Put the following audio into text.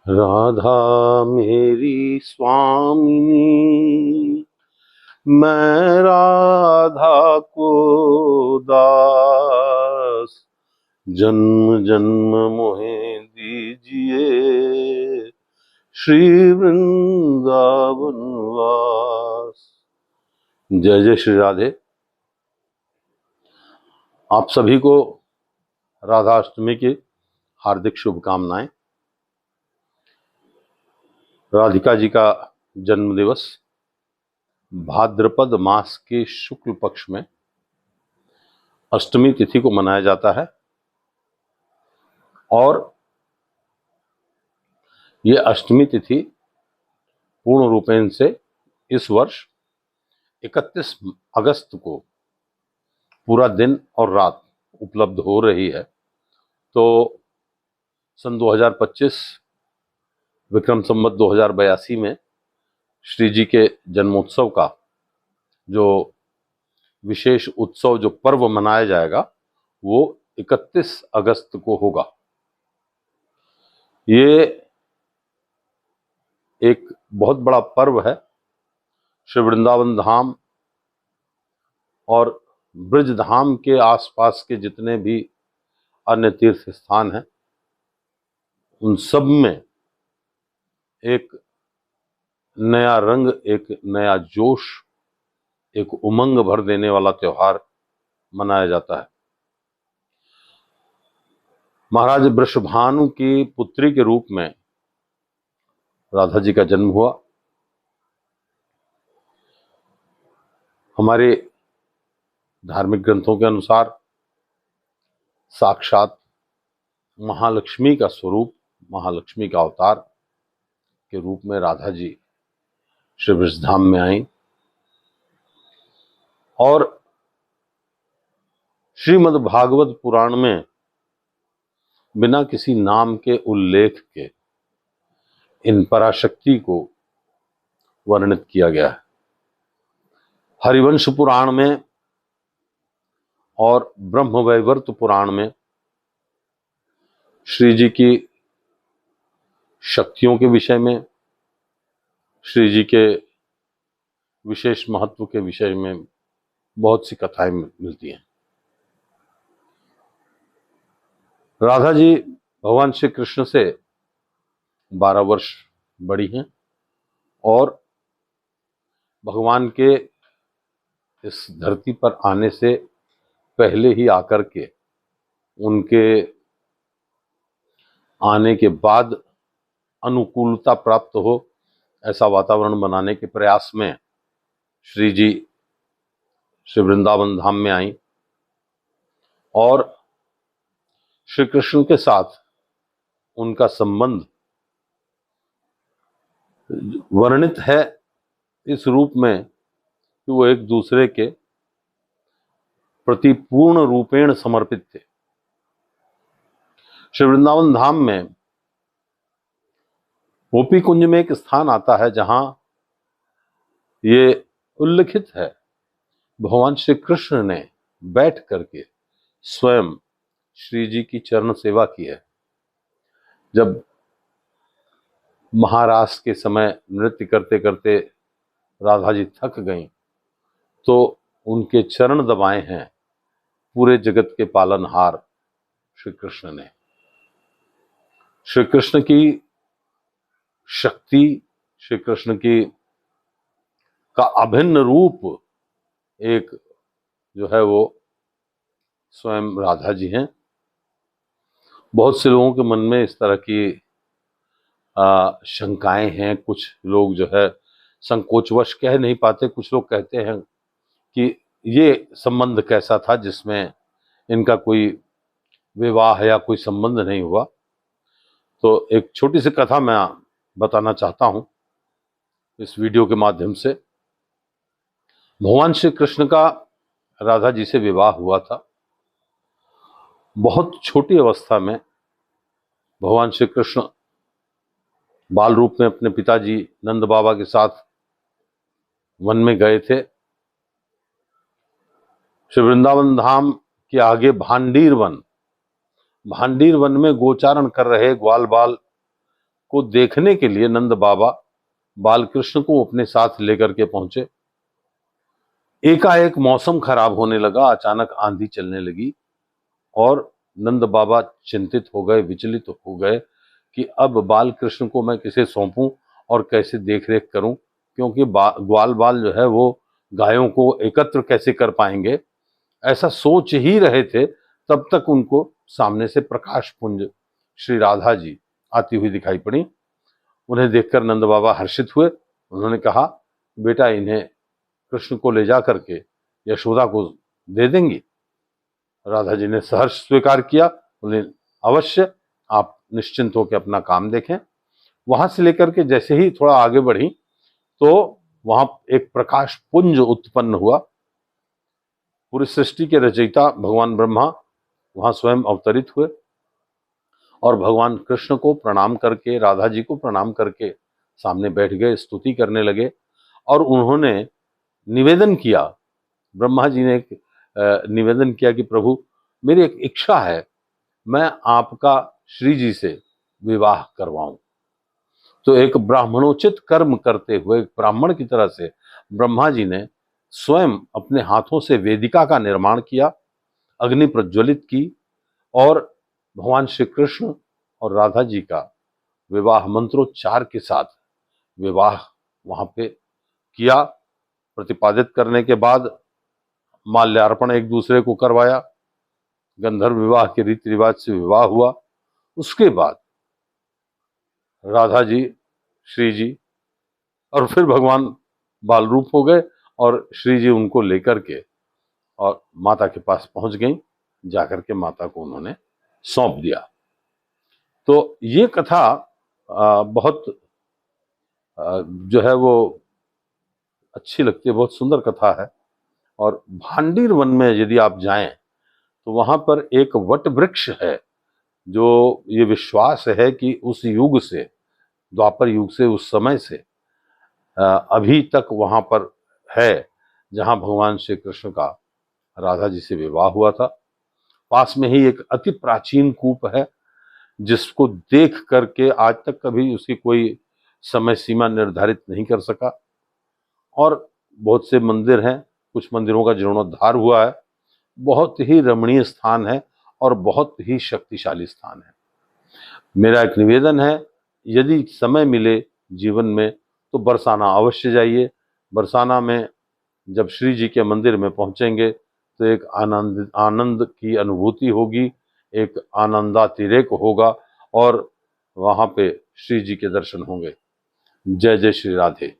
राधा मेरी स्वामिनी, मैं राधा को दास, जन्म जन्म मोहे दीजिए श्री वृंदावन वास। जय जय श्री राधे। आप सभी को राधा अष्टमी की हार्दिक शुभकामनाएं। राधिका जी का जन्म दिवस भाद्रपद मास के शुक्ल पक्ष में अष्टमी तिथि को मनाया जाता है और ये अष्टमी तिथि पूर्ण रूपेण से इस वर्ष 31 अगस्त को पूरा दिन और रात उपलब्ध हो रही है। तो सन 2025 विक्रम संवत 2082 में श्री जी के जन्मोत्सव का जो विशेष उत्सव, जो पर्व मनाया जाएगा, वो 31 अगस्त को होगा। ये एक बहुत बड़ा पर्व है। श्री वृंदावन धाम और ब्रज धाम के आसपास के जितने भी अन्य तीर्थ स्थान हैं, उन सब में एक नया रंग, एक नया जोश, एक उमंग भर देने वाला त्योहार मनाया जाता है। महाराज वृषभानु की पुत्री के रूप में राधा जी का जन्म हुआ। हमारे धार्मिक ग्रंथों के अनुसार साक्षात महालक्ष्मी का स्वरूप, महालक्ष्मी का अवतार के रूप में राधा जी श्री वृषधाम में आई और श्रीमद् भागवत पुराण में बिना किसी नाम के उल्लेख के इन पराशक्ति को वर्णित किया गया है। हरिवंश पुराण में और ब्रह्मवैवर्त पुराण में श्री जी की शक्तियों के विषय में, श्री जी के विशेष महत्व के विषय में बहुत सी कथाएं मिलती हैं। राधा जी भगवान श्री कृष्ण से 12 वर्ष बड़ी हैं और भगवान के इस धरती पर आने से पहले ही आकर के, उनके आने के बाद अनुकूलता प्राप्त हो ऐसा वातावरण बनाने के प्रयास में श्री जी श्री वृंदावन धाम में आई और श्री कृष्ण के साथ उनका संबंध वर्णित है इस रूप में कि वो एक दूसरे के प्रति पूर्ण रूपेण समर्पित थे। श्री वृंदावन धाम में गोपी कुंज में एक स्थान आता है जहां ये उल्लिखित है, भगवान श्री कृष्ण ने बैठ करके स्वयं श्री जी की चरण सेवा की है। जब महारास के समय नृत्य करते करते राधा जी थक गईं तो उनके चरण दबाए हैं पूरे जगत के पालनहार श्री कृष्ण ने। श्री कृष्ण की शक्ति, श्री कृष्ण की का अभिन्न रूप एक जो है वो स्वयं राधा जी हैं। बहुत से लोगों के मन में इस तरह की शंकाएं हैं। कुछ लोग जो है संकोचवश कह नहीं पाते। कुछ लोग कहते हैं कि ये संबंध कैसा था जिसमें इनका कोई विवाह या कोई संबंध नहीं हुआ। तो एक छोटी सी कथा मैं बताना चाहता हूं इस वीडियो के माध्यम से। भगवान श्री कृष्ण का राधा जी से विवाह हुआ था। बहुत छोटी अवस्था में भगवान श्री कृष्ण बाल रूप में अपने पिताजी नंद बाबा के साथ वन में गए थे। श्री वृंदावन धाम के आगे भांडीर वन में गोचारण कर रहे ग्वाल बाल को देखने के लिए नंद बाबा बालकृष्ण को अपने साथ लेकर के पहुंचे। एकाएक मौसम खराब होने लगा, अचानक आंधी चलने लगी और नंद बाबा चिंतित हो गए, विचलित हो गए कि अब बालकृष्ण को मैं किसे सौंपूं और कैसे देखरेख करूं, क्योंकि ग्वाल बाल जो है वो गायों को एकत्र कैसे कर पाएंगे। ऐसा सोच ही रहे थे, तब तक उनको सामने से प्रकाश पुंज श्री राधा जी आती हुई दिखाई पड़ी। उन्हें देखकर नंद बाबा हर्षित हुए। उन्होंने कहा, बेटा इन्हें कृष्ण को ले जा करके यशोदा को दे देंगी। राधा जी ने सहर्ष स्वीकार किया। बोले, अवश्य, आप निश्चिंत होकर अपना काम देखें। वहां से लेकर के जैसे ही थोड़ा आगे बढ़ी तो वहां एक प्रकाश पुंज उत्पन्न हुआ। पूरी सृष्टि के रचयिता भगवान ब्रह्मा वहां स्वयं अवतरित हुए और भगवान कृष्ण को प्रणाम करके, राधा जी को प्रणाम करके सामने बैठ गए, स्तुति करने लगे और उन्होंने निवेदन किया। ब्रह्मा जी ने एक निवेदन किया कि प्रभु, मेरी एक इच्छा है, मैं आपका श्री जी से विवाह करवाऊं। तो एक ब्राह्मणोचित कर्म करते हुए, एक ब्राह्मण की तरह से ब्रह्मा जी ने स्वयं अपने हाथों से वेदिका का निर्माण किया, अग्नि प्रज्वलित की और भगवान श्री कृष्ण और राधा जी का विवाह मंत्रोच्चार के साथ विवाह वहां पे किया। प्रतिपादित करने के बाद माल्यार्पण एक दूसरे को करवाया, गंधर्व विवाह के रीति रिवाज से विवाह हुआ। उसके बाद राधा जी, श्री जी और फिर भगवान बाल रूप हो गए और श्री जी उनको लेकर के और माता के पास पहुंच गई। जाकर के माता को उन्होंने सौंप दिया। तो ये कथा बहुत जो है वो अच्छी लगती है, बहुत सुंदर कथा है। और भांडीर वन में यदि आप जाएं तो वहां पर एक वट वृक्ष है, जो ये विश्वास है कि उस युग से, द्वापर युग से, उस समय से अभी तक वहां पर है जहां भगवान श्री कृष्ण का राधा जी से विवाह हुआ था। पास में ही एक अति प्राचीन कूप है जिसको देख करके आज तक कभी उसकी कोई समय सीमा निर्धारित नहीं कर सका। और बहुत से मंदिर हैं, कुछ मंदिरों का जीर्णोद्धार हुआ है। बहुत ही रमणीय स्थान है और बहुत ही शक्तिशाली स्थान है। मेरा एक निवेदन है, यदि समय मिले जीवन में तो बरसाना अवश्य जाइए। बरसाना में जब श्री जी के मंदिर में पहुंचेंगे तो एक आनंद की अनुभूति होगी, एक आनंदातिरेक होगा और वहां पे श्री जी के दर्शन होंगे। जय जय श्री राधे।